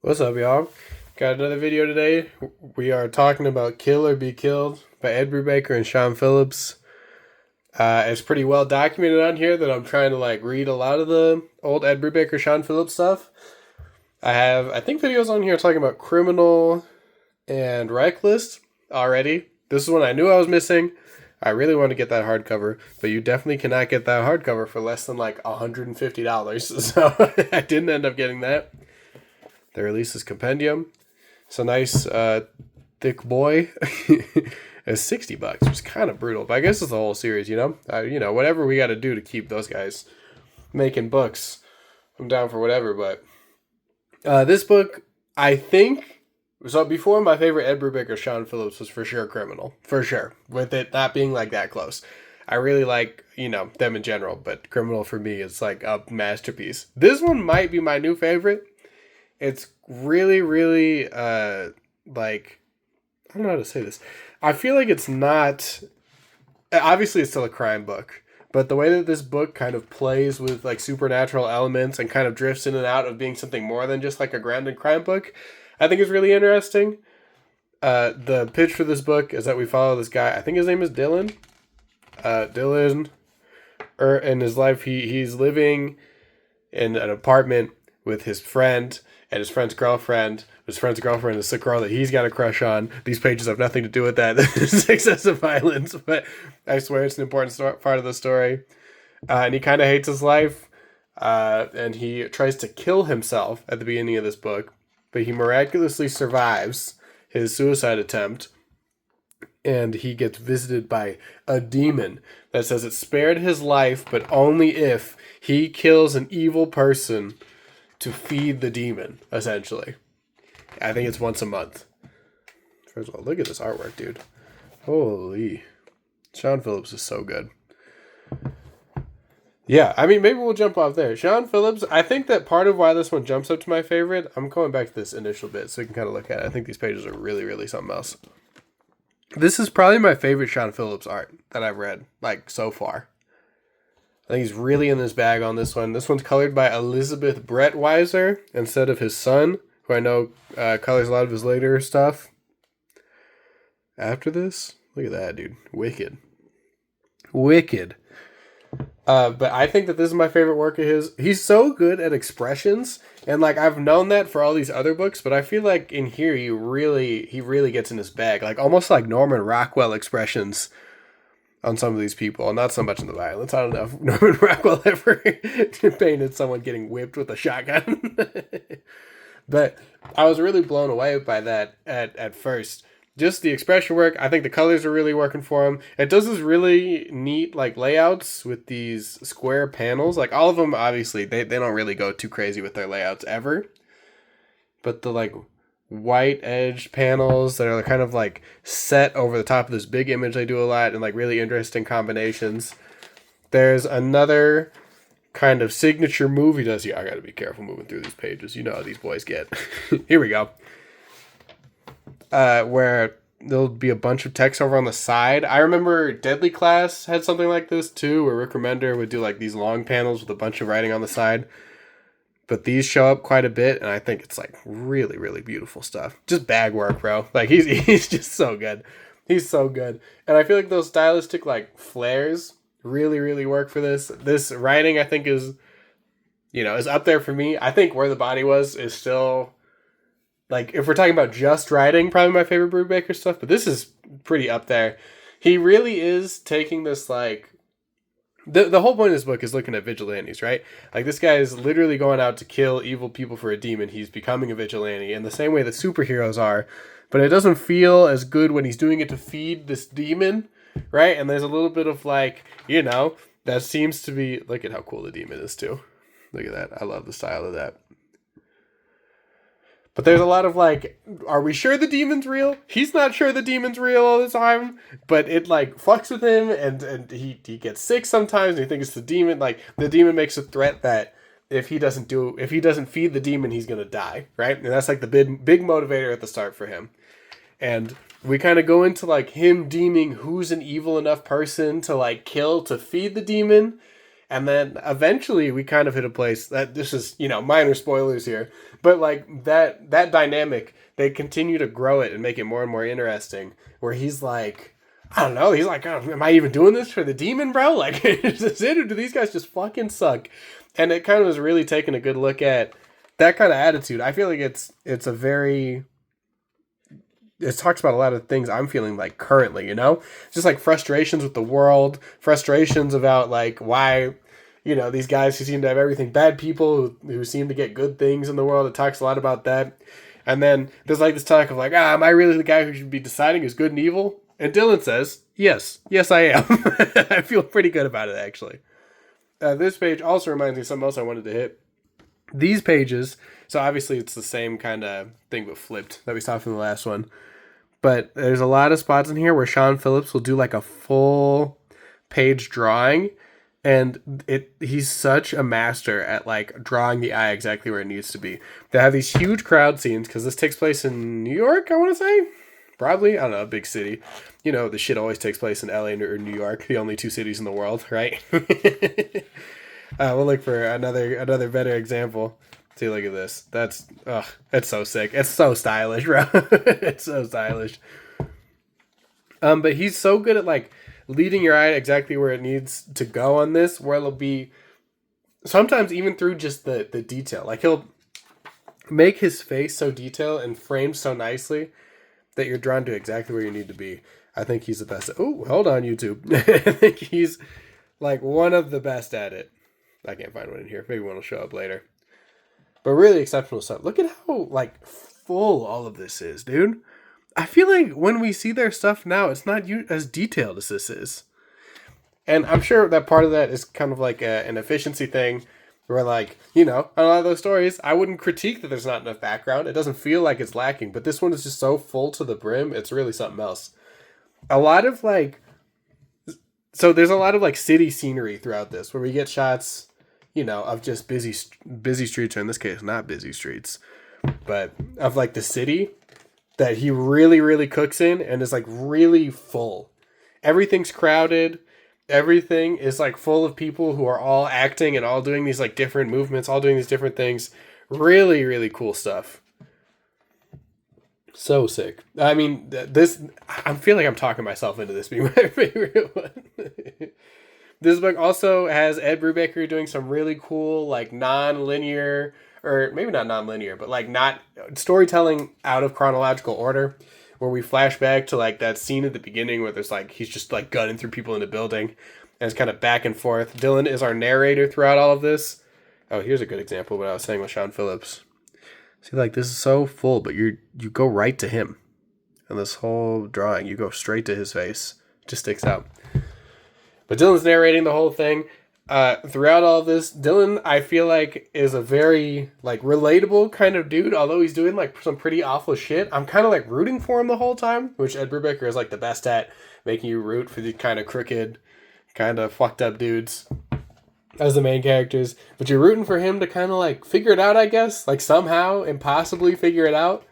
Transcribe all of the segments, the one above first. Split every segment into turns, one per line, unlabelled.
What's up, y'all? Got another video today. We are talking about Kill or Be Killed by Ed Brubaker and Sean Phillips. It's pretty well documented on here that I'm trying to read a lot of the old Ed Brubaker, Sean Phillips stuff. I think, videos on here talking about Criminal and Reckless already. This is one I knew I was missing. I really want to get that hardcover, but you definitely cannot get that hardcover for less than $150. So I didn't end up getting that. They released this compendium. It's a nice, thick boy. It's $60, which is kind of brutal. But I guess it's the whole series, whatever we got to do to keep those guys making books. I'm down for whatever. But this book, I think, so before my favorite Ed Brubaker, Sean Phillips, was for sure Criminal. For sure. With it not being that close. I really like, them in general. But Criminal for me is a masterpiece. This one might be my new favorite. It's really, really, I don't know how to say this. I feel like it's not, obviously it's still a crime book, but the way that this book kind of plays with supernatural elements and kind of drifts in and out of being something more than just a grounded crime book, I think is really interesting. The pitch for this book is that we follow this guy, I think his name is Dylan. Dylan, in his life, he's living in an apartment with his friend and his friend's girlfriend. His friend's girlfriend is a girl that he's got a crush on. These pages have nothing to do with that. It's excessive violence, but I swear it's an important part of the story. And he kind of hates his life, and he tries to kill himself at the beginning of this book, but he miraculously survives his suicide attempt, and he gets visited by a demon that says it spared his life, but only if he kills an evil person to feed the demon, essentially. I think it's once a month. First of all, look at this artwork, dude. Holy. Sean Phillips is so good. Yeah, I mean, maybe we'll jump off there. Sean Phillips, I think that part of why this one jumps up to my favorite, I'm going back to this initial bit so we can kind of look at it. I think these pages are really, really something else. This is probably my favorite Sean Phillips art that I've read, so far. I think he's really in this bag on this one. This one's colored by Elizabeth Brettweiser instead of his son, who I know colors a lot of his later stuff. After this, look at that, dude. Wicked. But I think that this is my favorite work of his. He's so good at expressions, and I've known that for all these other books, but I feel like in here he really gets in his bag, almost like Norman Rockwell expressions on some of these people, and not so much in the violence. I don't know if Norman Rockwell ever painted someone getting whipped with a shotgun. But I was really blown away by that at first. Just the expression work, I think the colors are really working for him. It does this really neat layouts with these square panels. All of them, obviously, they don't really go too crazy with their layouts ever. But the white edged panels that are kind of set over the top of this big image they do a lot, and really interesting combinations. There's another kind of signature move he does. Yeah, I gotta be careful moving through these pages. You know how these boys get. Here we go. Where there'll be a bunch of text over on the side. I remember Deadly Class had something like this too, where Rick Remender would do these long panels with a bunch of writing on the side. But these show up quite a bit, and I think it's really, really beautiful stuff. Just bag work, bro. He's just so good. He's so good. And I feel like those stylistic flares really, really work for this. This writing, I think, is up there for me. I think Where the Body Was is still, if we're talking about just writing, probably my favorite Brubaker stuff, but this is pretty up there. He really is taking this, The whole point of this book is looking at vigilantes, right? This guy is literally going out to kill evil people for a demon. He's becoming a vigilante in the same way that superheroes are, but it doesn't feel as good when he's doing it to feed this demon, right? And there's a little bit of that seems to be, look at how cool the demon is too. Look at that. I love the style of that. But there's a lot of are we sure the demon's real? He's not sure the demon's real all the time, but it fucks with him, and he gets sick sometimes, and he thinks it's the demon. The demon makes a threat that if he doesn't feed the demon, he's gonna die, right? And that's the big motivator at the start for him. And we kind of go into him deeming who's an evil enough person to kill to feed the demon. And then eventually we kind of hit a place that this is, minor spoilers here, but like that dynamic, they continue to grow it and make it more and more interesting. Where he's like, I don't know, he's like, oh, am I even doing this for the demon, bro? Like, is this it, or do these guys just fucking suck? And it kind of was really taking a good look at that kind of attitude. I feel like it's a very, it talks about a lot of things I'm feeling like currently, just like frustrations with the world, frustrations about like why, these guys who seem to have everything, bad people who seem to get good things in the world. It talks a lot about that. And then there's like this talk of like, am I really the guy who should be deciding who's good and evil? And Dylan says, yes, I am. I feel pretty good about it, actually. This page also reminds me of something else I wanted to hit. These pages, so obviously it's the same kind of thing but flipped that we saw from the last one. But there's a lot of spots in here where Sean Phillips will do like a full page drawing, and he's such a master at like drawing the eye exactly where it needs to be. They have these huge crowd scenes because this takes place in New York, I want to say. Probably, I don't know, a big city. The shit always takes place in LA or New York, the only two cities in the world, right? We'll look for another better example. See, look at this. It's so sick. It's so stylish, bro. It's so stylish. But he's so good at like leading your eye exactly where it needs to go on this, where it'll be sometimes even through just the detail. Like he'll make his face so detailed and framed so nicely that you're drawn to exactly where you need to be. I think he's the best. Oh, hold on, YouTube. I think he's like one of the best at it. I can't find one in here. Maybe one will show up later. But really exceptional stuff. Look at how like full all of this is, dude. I feel like when we see their stuff now, it's not as detailed as this is. And I'm sure that part of that is kind of like an efficiency thing. Where like, on a lot of those stories, I wouldn't critique that there's not enough background. It doesn't feel like it's lacking. But this one is just so full to the brim. It's really something else. A lot of like... So there's a lot of like city scenery throughout this. Where we get shots... of just busy streets, or in this case, not busy streets, but of like the city that he really, really cooks in and is like really full. Everything's crowded. Everything is like full of people who are all acting and all doing these like different movements, all doing these different things. Really, really cool stuff. So sick. I mean, I feel like I'm talking myself into this being my favorite one. This book also has Ed Brubaker doing some really cool, like, non-linear, or maybe not non-linear, but, like, not storytelling out of chronological order, where we flash back to, like, that scene at the beginning where there's, like, he's just, like, gunning through people in the building, and it's kind of back and forth. Dylan is our narrator throughout all of this. Oh, here's a good example of what I was saying with Sean Phillips. See, like, this is so full, but you go right to him. And this whole drawing, you go straight to his face. It just sticks out. But Dylan's narrating the whole thing. Throughout all of this, Dylan, I feel like, is a very, like, relatable kind of dude. Although he's doing, like, some pretty awful shit. I'm kind of, like, rooting for him the whole time. Which Ed Brubaker is, like, the best at. Making you root for these kind of crooked, kind of fucked up dudes as the main characters. But you're rooting for him to kind of, like, figure it out, I guess. Like, somehow, impossibly figure it out.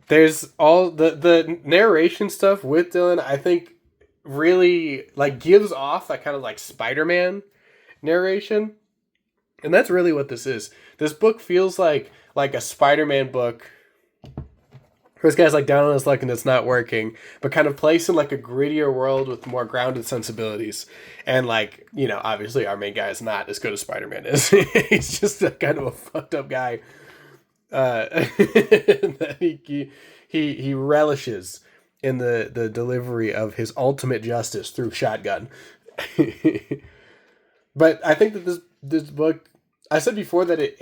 There's all the narration stuff with Dylan, I think, really like gives off that kind of like Spider-Man narration. And that's really what this is. This book feels like a Spider-Man book. This guy's like down on his luck and it's not working, but kind of placed in like a grittier world with more grounded sensibilities. And like, obviously our main guy is not as good as Spider-Man is. He's just a kind of a fucked up guy. That he relishes in the delivery of his ultimate justice through shotgun. But I think that this book, I said before that it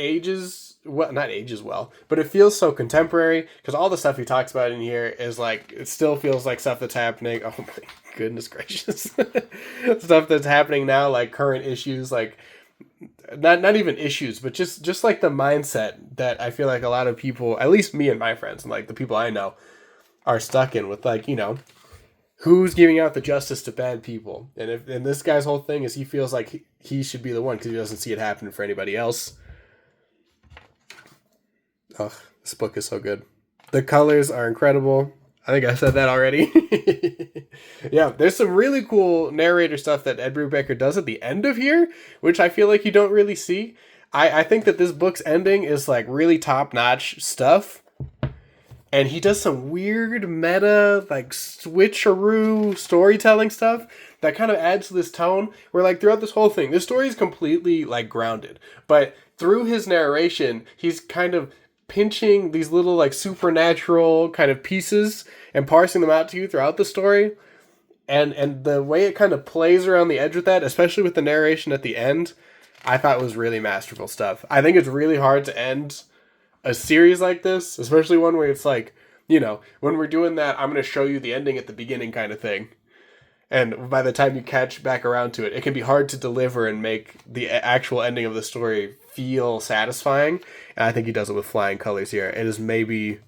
not ages well, but it feels so contemporary because all the stuff he talks about in here is like, it still feels like stuff that's happening. Oh my goodness gracious. Stuff that's happening now, like current issues, like not even issues, but just like the mindset that I feel like a lot of people, at least me and my friends and like the people I know, are stuck in with, like, who's giving out the justice to bad people. And this guy's whole thing is he feels like he should be the one because he doesn't see it happening for anybody else. Oh, this book is so good. The colors are incredible. I think I said that already. Yeah, there's some really cool narrator stuff that Ed Brubaker does at the end of here, which I feel like you don't really see. I think that this book's ending is like really top notch stuff. And he does some weird meta, like switcheroo storytelling stuff that kind of adds to this tone where, like, throughout this whole thing, this story is completely, like, grounded. But through his narration, he's kind of pinching these little, like, supernatural kind of pieces and parsing them out to you throughout the story. And the way it kind of plays around the edge with that, especially with the narration at the end, I thought was really masterful stuff. I think it's really hard to end a series like this, especially one where it's like, you know, when we're doing that, I'm going to show you the ending at the beginning kind of thing. And by the time you catch back around to it, it can be hard to deliver and make the actual ending of the story feel satisfying. And I think he does it with flying colors here. It is maybe,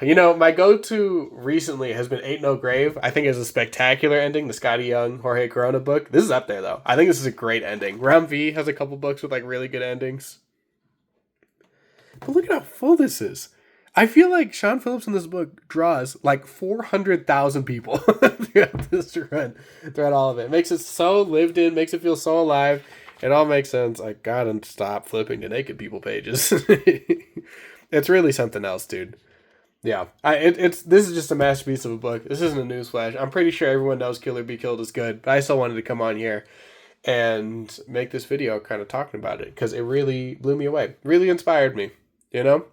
you know, my go-to recently has been Ain't No Grave. I think it's a spectacular ending. The Scotty Young, Jorge Corona book. This is up there, though. I think this is a great ending. Ram V has a couple books with, like, really good endings. But look at how full this is. I feel like Sean Phillips in this book draws like 400,000 people throughout this run, throughout all of it. It makes it so lived in, makes it feel so alive. It all makes sense. I gotta stop flipping to naked people pages. It's really something else, dude. Yeah, this is just a masterpiece of a book. This isn't a newsflash. I'm pretty sure everyone knows Kill or Be Killed is good, but I still wanted to come on here and make this video kind of talking about it because it really blew me away. Really inspired me. You know?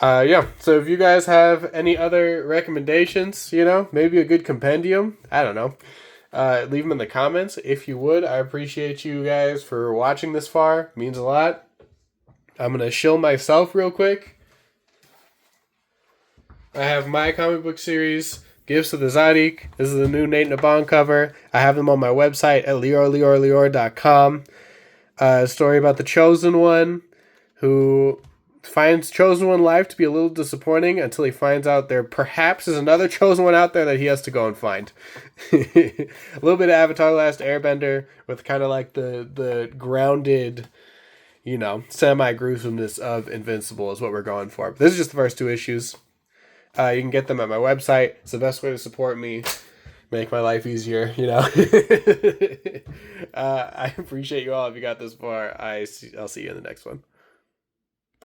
Yeah, so if you guys have any other recommendations, you know, maybe a good compendium, I don't know, leave them in the comments if you would. I appreciate you guys for watching this far. It means a lot. I'm going to shill myself real quick. I have my comic book series, Gifts of the Zadik. This is the new Nate Nabon cover. I have them on my website at liorliorlior.com. A story about the Chosen One who finds Chosen One life to be a little disappointing until he finds out there perhaps is another Chosen One out there that he has to go and find. A little bit of Avatar: Last Airbender with kind of like the grounded, you know, semi-gruesomeness of Invincible is what we're going for. This is just the first two issues. You can get them at my website. It's the best way to support me, make my life easier, you know. I appreciate you all if you got this far. I'll see you in the next one.